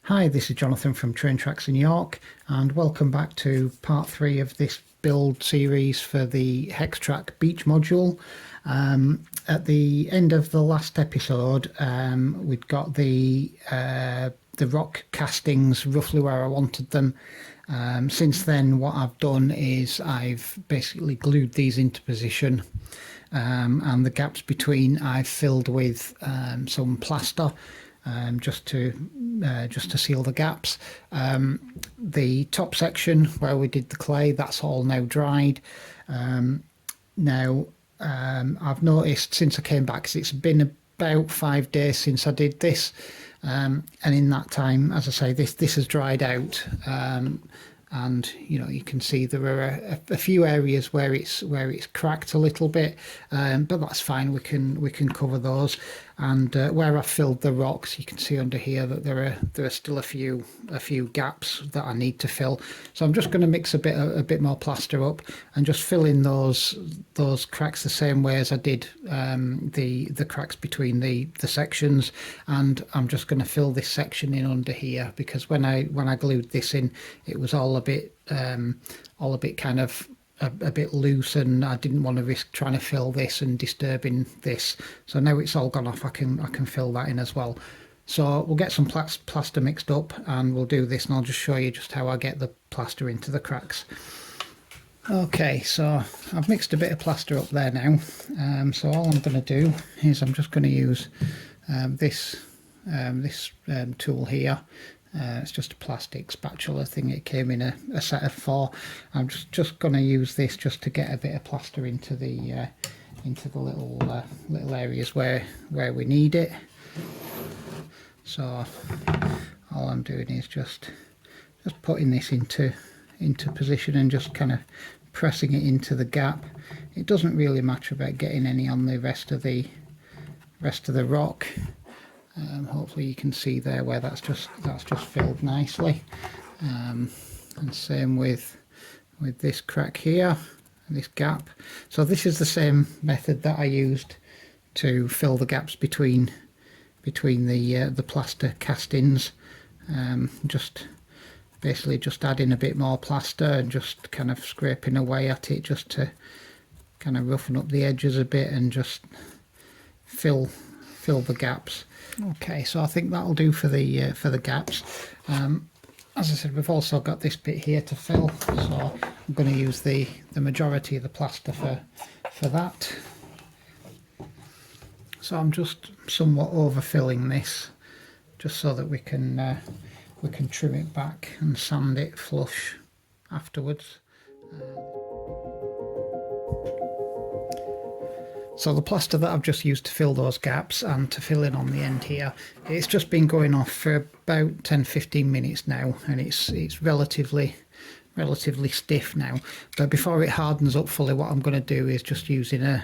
Hi, this is Jonathan from Train Trax in York, and welcome back to part 3 of this build series for the Hex-TRAK beach module. At the end of the last episode, we'd got the rock castings roughly where I wanted them. Since then, what I've done is I've basically glued these into position, and the gaps between I've filled with some plaster. Just to seal the gaps. The top section where we did the clay, that's all now dried. Now I've noticed since I came back, 'cause it's been about 5 days since I did this, and in that time, as I say, this has dried out, and you know, you can see there are a few areas where it's cracked a little bit, but that's fine. We can cover those. And where I filled the rocks, you can see under here that there are still a few gaps that I need to fill. So I'm just going to mix a bit more plaster up and just fill in those cracks the same way as I did the cracks between the sections. And I'm just going to fill this section in under here, because when I glued this in, it was all a bit kind of a bit loose, and I didn't want to risk trying to fill this and disturbing this. So now it's all gone off, I can fill that in as well. So we'll get some plaster mixed up and we'll do this, and I'll just show you just how I get the plaster into the cracks. Okay, so I've mixed a bit of plaster up there now. So all I'm going to do is I'm just going to use this tool here. It's just a plastic spatula thing. It came in a set of 4. I'm just going to use this just to get a bit of plaster into the little areas where we need it. So all I'm doing is just putting this into position and just kind of pressing it into the gap. It doesn't really matter about getting any on the rest of the rock. Hopefully you can see there where that's just filled nicely, and same with this crack here, this gap. So this is the same method that I used to fill the gaps between the plaster castings. Just basically just adding a bit more plaster and just kind of scraping away at it, just to kind of roughen up the edges a bit and just fill the gaps. Okay, so I think that'll do for the gaps. As I said, we've also got this bit here to fill, so I'm going to use the majority of the plaster for that. So I'm just somewhat overfilling this, just so that we can trim it back and sand it flush afterwards. So the plaster that I've just used to fill those gaps and to fill in on the end here, it's just been going off for about 10-15 minutes now, and it's relatively stiff now. But before it hardens up fully, what I'm going to do is just using a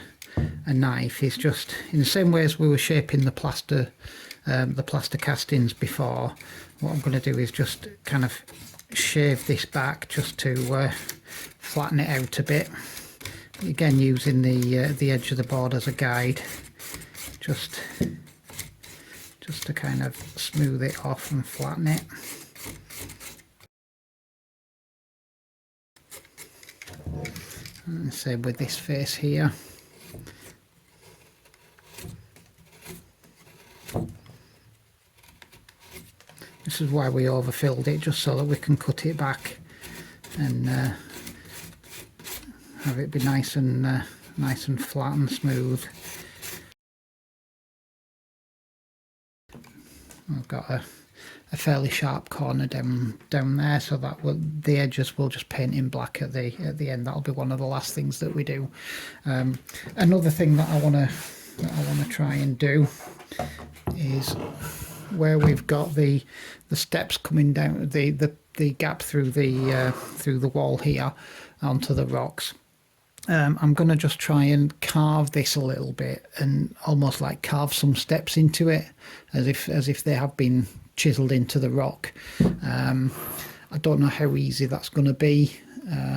knife, is just in the same way as we were shaping the plaster castings before. What I'm going to do is just kind of shave this back just to flatten it out a bit. Again, using the edge of the board as a guide, just to kind of smooth it off and flatten it. And same with this face here. This is why we overfilled it, just so that we can cut it back and have it be nice and flat and smooth. I've got a fairly sharp corner down there, so that the edges will just paint in black at the end. That'll be one of the last things that we do. Another thing that I want to try and do is where we've got the steps coming down, the gap through the wall here onto the rocks. I'm going to just try and carve this a little bit, and almost like carve some steps into it, as if they have been chiseled into the rock. I don't know how easy that's going to be,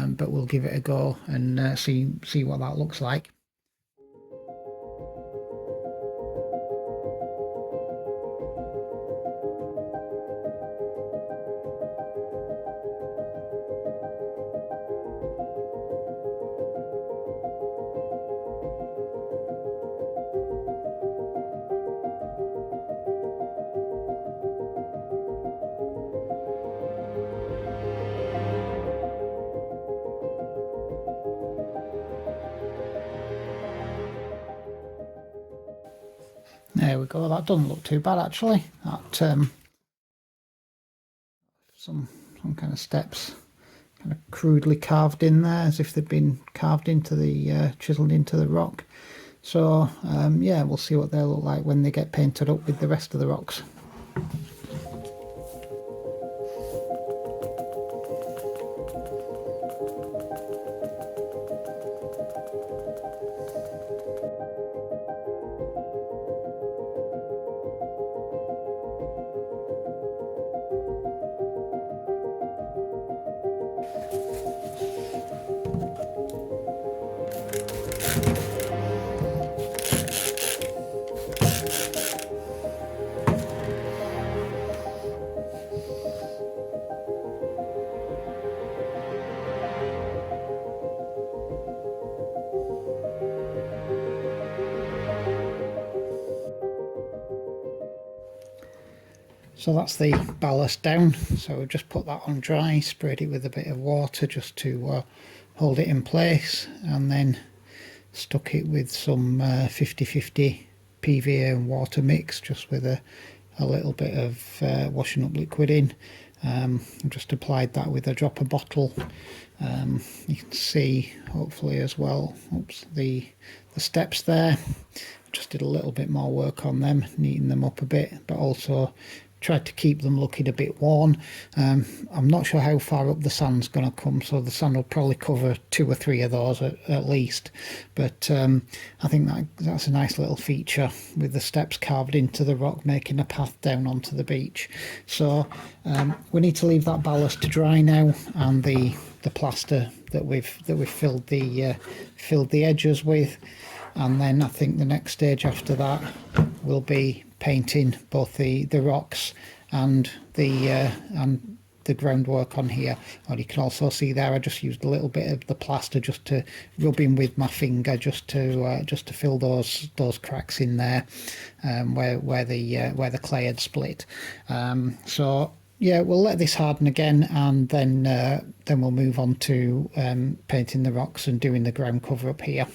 but we'll give it a go and see what that looks like. There we go, that doesn't look too bad actually. That some kind of steps kind of crudely carved in there, as if they'd been carved into the chiseled into the rock. So yeah, we'll see what they'll look like when they get painted up with the rest of the rocks. So that's the ballast down, so we've just put that on dry, sprayed it with a bit of water just to hold it in place, and then stuck it with some 50-50 PVA and water mix, just with a little bit of washing up liquid in. Just applied that with a dropper bottle. You can see hopefully as well, oops, the steps there. Just did a little bit more work on them, neaten them up a bit, but also tried to keep them looking a bit worn. I'm not sure how far up the sand's going to come, so the sand will probably cover 2 or 3 of those at least. But I think that's a nice little feature, with the steps carved into the rock, making a path down onto the beach. So we need to leave that ballast to dry now, and the plaster that we've filled the edges with. And then I think the next stage after that will be painting both the rocks and the groundwork on here. And you can also see there, I just used a little bit of the plaster just to rub in with my finger, just to fill those cracks in there, where the clay had split. So yeah, we'll let this harden again, and then we'll move on to painting the rocks and doing the ground cover up here.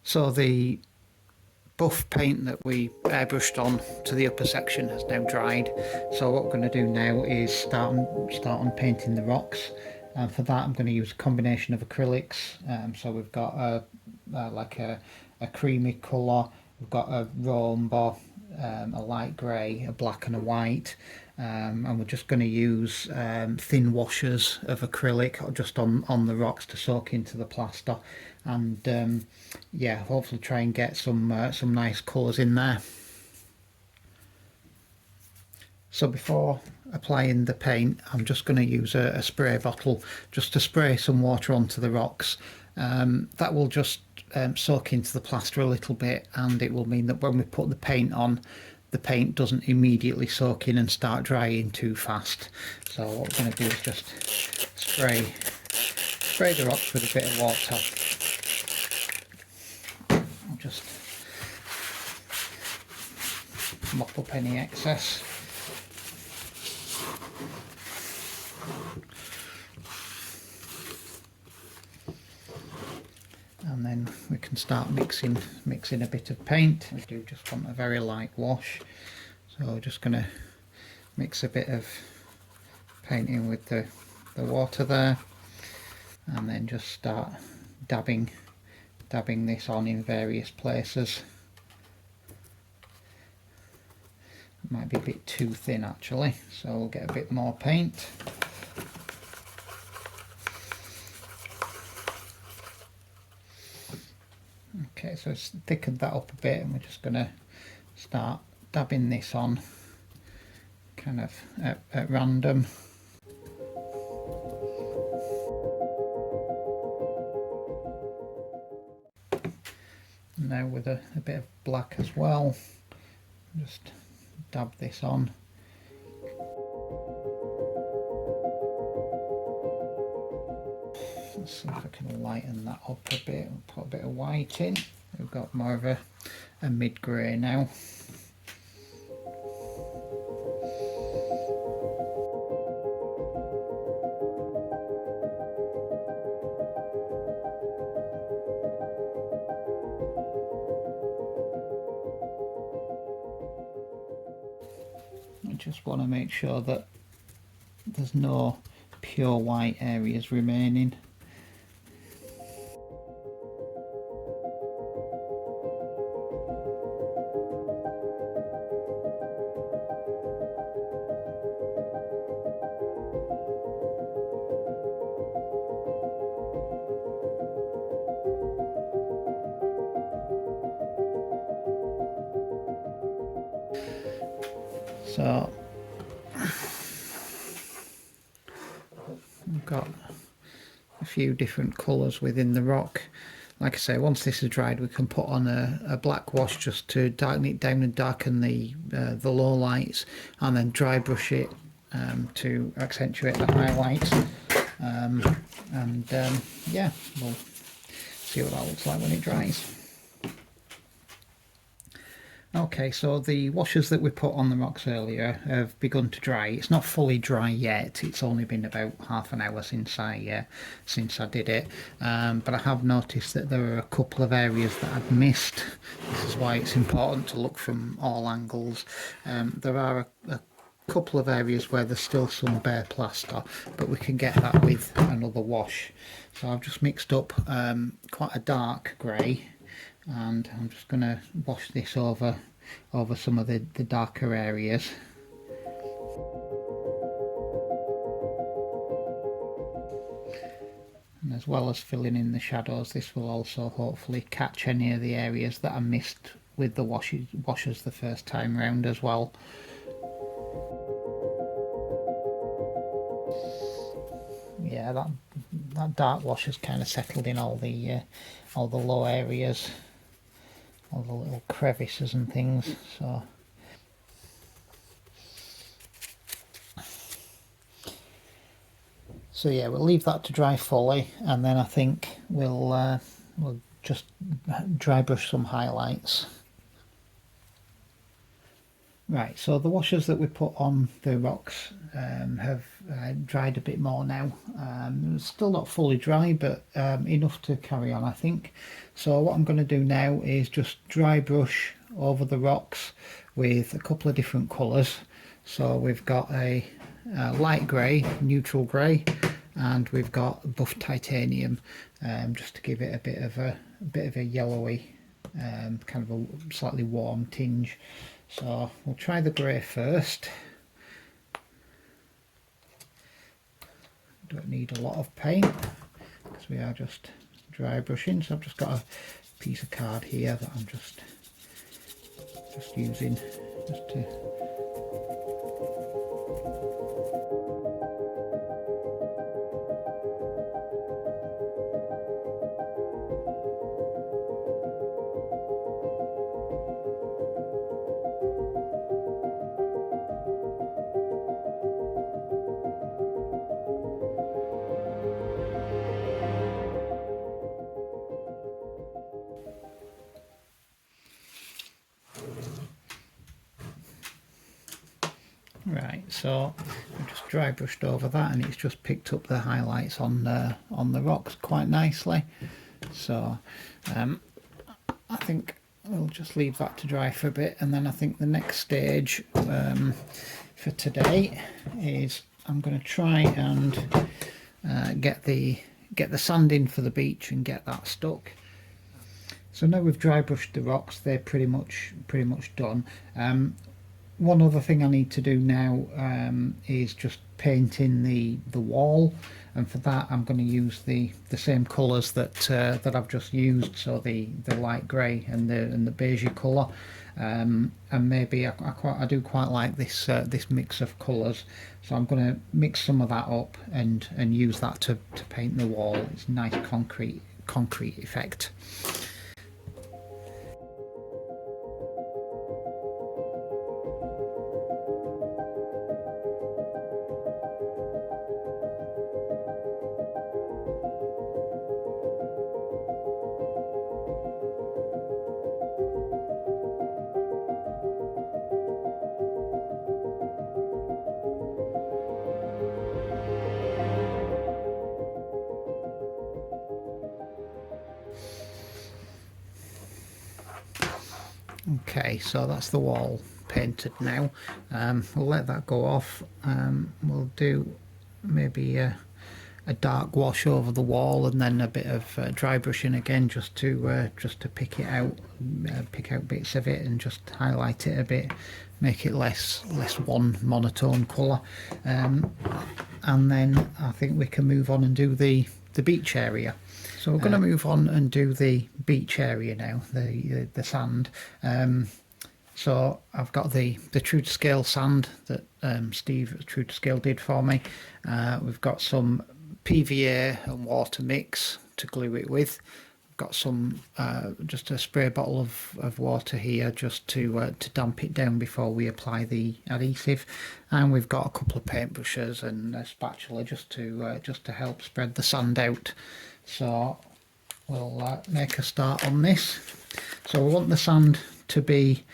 So the buff paint that we airbrushed on to the upper section has now dried. So what we're going to do now is start on painting the rocks. And for that, I'm going to use a combination of acrylics. So we've got like a creamy colour, we've got a raw umber, a light grey, a black and a white. And we're just going to use thin washers of acrylic just on the rocks to soak into the plaster, and yeah, hopefully try and get some nice colours in there. So before applying the paint, I'm just going to use a spray bottle just to spray some water onto the rocks. That will just soak into the plaster a little bit, and it will mean that when we put the paint on, the paint doesn't immediately soak in and start drying too fast. So what we're going to do is just spray the rocks with a bit of water. I'll just mop up any excess. And then we can start mixing a bit of paint. We do just want a very light wash, so we're just going to mix a bit of paint in with the water there, and then just start dabbing this on in various places. It might be a bit too thin actually, so we'll get a bit more paint. Okay, so it's thickened that up a bit, and we're just going to start dabbing this on kind of at random. Now with a bit of black as well, Just dab this on. Let's see if I can lighten that up a bit and put a bit of white in. We've got more of a mid-grey now. I just want to make sure that there's no pure white areas remaining. So we've got a few different colours within the rock. Like I say, once this is dried, we can put on a black wash just to darken it down and darken the low lights, and then dry brush it to accentuate the highlights. Yeah, we'll see what that looks like when it dries. Okay, so the washes that we put on the rocks earlier have begun to dry. It's not fully dry yet. It's only been about half an hour since I did it. But I have noticed that there are a couple of areas that I've missed. This is why it's important to look from all angles. There are a couple of areas where there's still some bare plaster, but we can get that with another wash. So I've just mixed up quite a dark grey, and I'm just going to wash this over some of the darker areas. And as well as filling in the shadows, this will also hopefully catch any of the areas that I missed with the washes the first time round as well. Yeah, that dark wash has kind of settled in all the low areas, all the little crevices and things. So yeah, we'll leave that to dry fully, and then I think we'll just dry brush some highlights. Right, so the washes that we put on the rocks have dried a bit more now. Still not fully dry, but enough to carry on, I think. So what I'm going to do now is just dry brush over the rocks with a couple of different colours. So we've got a light grey, neutral grey, and we've got buff titanium, just to give it a bit of a yellowy, kind of a slightly warm tinge. So we'll try the grey first. Don't need a lot of paint because we are just dry brushing. So I've just got a piece of card here that I'm just using just to Right, so I've just dry brushed over that, and it's just picked up the highlights on the rocks quite nicely. So I think we'll just leave that to dry for a bit, and then I think the next stage for today is I'm going to try and get the sand in for the beach and get that stuck. So now we've dry brushed the rocks, they're pretty much done. One other thing I need to do now is just paint in the wall, and for that I'm going to use the same colours that I've just used, so the light grey and the beigey colour, and maybe I do quite like this mix of colours, so I'm going to mix some of that up and use that to paint the wall. It's a nice concrete effect. Okay, so that's the wall painted now. We'll let that go off. We'll do maybe a dark wash over the wall, and then a bit of dry brushing again, just to pick it out, pick out bits of it and just highlight it a bit, make it less one monotone colour. And then I think we can move on and do the beach area. So we're going to move on and do the beach area now, the sand. So I've got the true to scale sand that Steve at True to Scale did for me. We've got some PVA and water mix to glue it with. I've got some just a spray bottle of water here just to damp it down before we apply the adhesive, and we've got a couple of paintbrushes and a spatula just to help spread the sand out. So we'll make a start on this. So we want the sand to be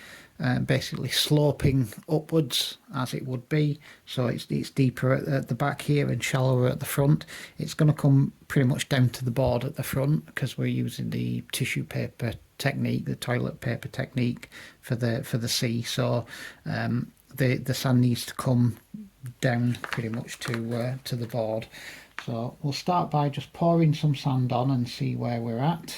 basically sloping upwards as it would be, so it's deeper at the back here and shallower at the front. It's going to come pretty much down to the board at the front because we're using the tissue paper technique, the toilet paper technique for the sea. So the sand needs to come down pretty much to the board. So we'll start by just pouring some sand on and see where we're at.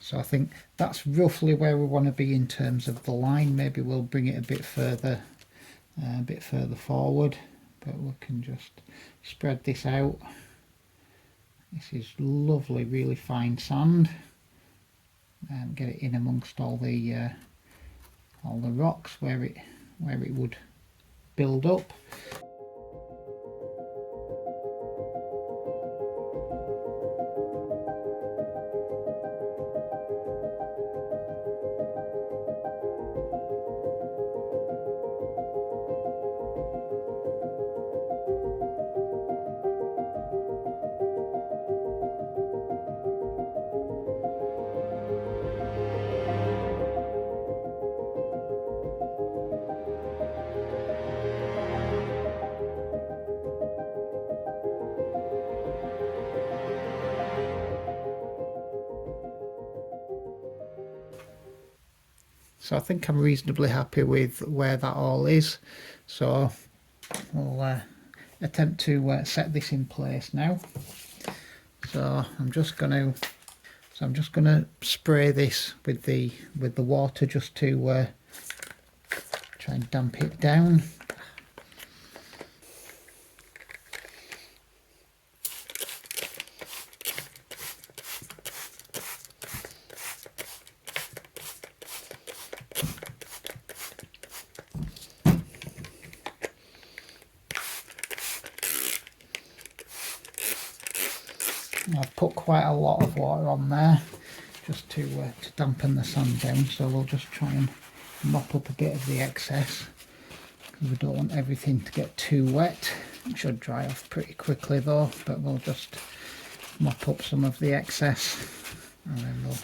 So I think that's roughly where we want to be in terms of the line. Maybe we'll bring it a bit further forward, but we can just spread this out. This is lovely, really fine sand. Get it in amongst all the rocks where it would build up. So I think I'm reasonably happy with where that all is. So we'll attempt to set this in place now. So I'm just going to spray this with the water just to try and damp it down. I've put quite a lot of water on there just to dampen the sand down, so we'll just try and mop up a bit of the excess because we don't want everything to get too wet. It should dry off pretty quickly though, but we'll just mop up some of the excess and then we'll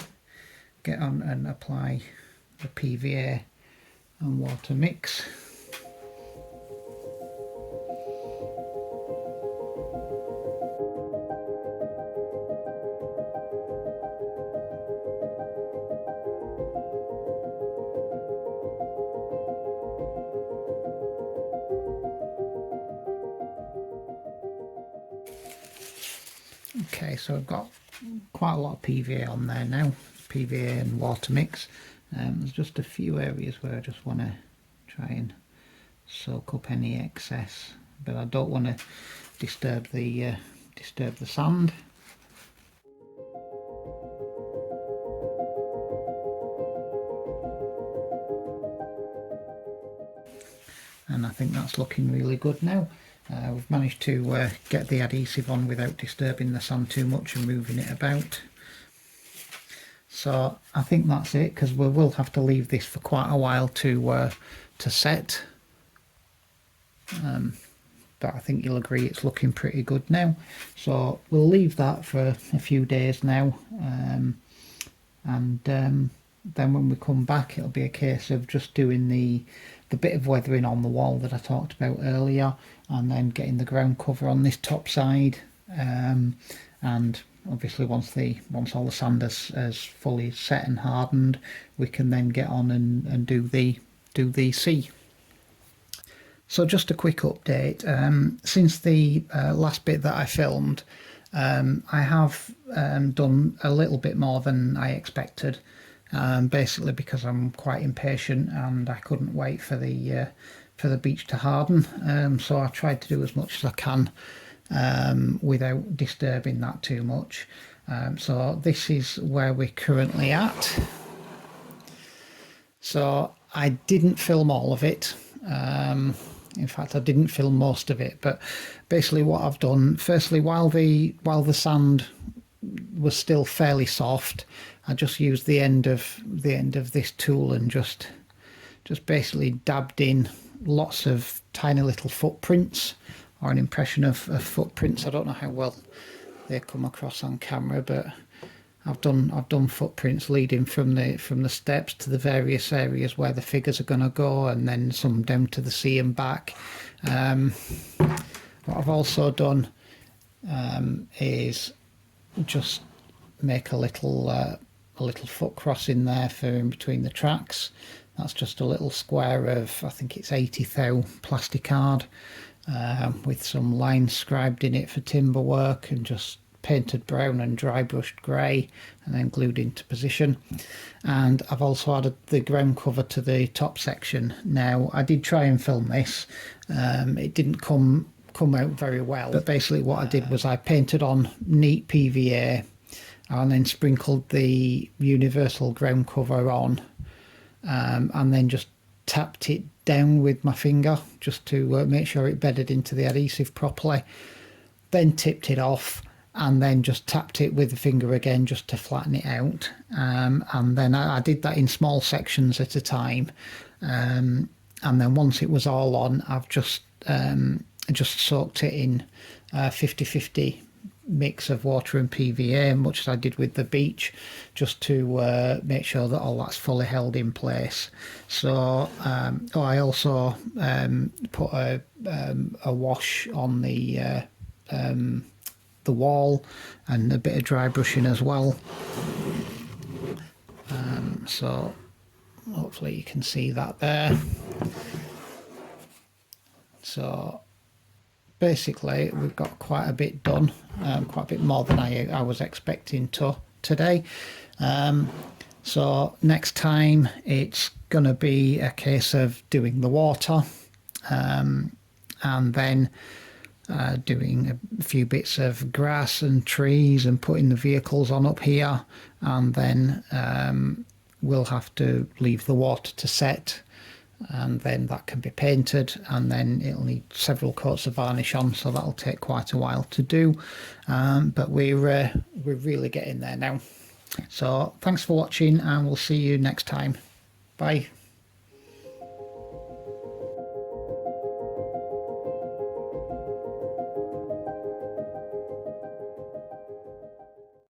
get on and apply the PVA and water mix. Okay, so I've got quite a lot of PVA on there now, PVA and water mix. There's just a few areas where I just want to try and soak up any excess, but I don't want to disturb the sand. And I think that's looking really good now. We've managed to get the adhesive on without disturbing the sand too much and moving it about. So I think that's it, because we will have to leave this for quite a while to set. But I think you'll agree it's looking pretty good now. So we'll leave that for a few days now, and then when we come back it'll be a case of just doing the bit of weathering on the wall that I talked about earlier, and then getting the ground cover on this top side, and and obviously once all the sand has fully set and hardened, we can then get on and do the sea. So just a quick update. Since the last bit that I filmed, I have done a little bit more than I expected, basically because I'm quite impatient and I couldn't wait for the beach to harden. So I tried to do as much as I can without disturbing that too much. So this is where we're currently at. So I didn't film all of it. In fact, I didn't film most of it, but basically what I've done, firstly, while the sand was still fairly soft, I just used the end of this tool and just basically dabbed in lots of tiny little footprints, or an impression of footprints. I don't know how well they come across on camera, but I've done footprints leading from the steps to the various areas where the figures are going to go, and then some down to the sea and back. What I've also done is just make a little foot crossing there for in between the tracks. That's just a little square of, I think it's 80 thou plastic card, with some lines scribed in it for timber work, and just painted brown and dry brushed grey and then glued into position. And I've also added the ground cover to the top section. Now I did try and film this, it didn't come out very well, but basically what I did was I painted on neat PVA and then sprinkled the universal ground cover on, and then just tapped it down with my finger just to make sure it bedded into the adhesive properly, then tipped it off, and then just tapped it with the finger again just to flatten it out. And then I did that in small sections at a time, and then once it was all on, I've just soaked it in 50-50 mix of water and PVA, much as I did with the beach, just to make sure that all that's fully held in place. So I also put a wash on the wall and a bit of dry brushing as well. So hopefully you can see that there. So basically we've got quite a bit done, quite a bit more than I was expecting today. So next time it's going to be a case of doing the water, and then doing a few bits of grass and trees and putting the vehicles on up here, and then we'll have to leave the water to set, and then that can be painted, and then it'll need several coats of varnish on, so that'll take quite a while to do, but we're really getting there now. So thanks for watching, and we'll see you next time. Bye.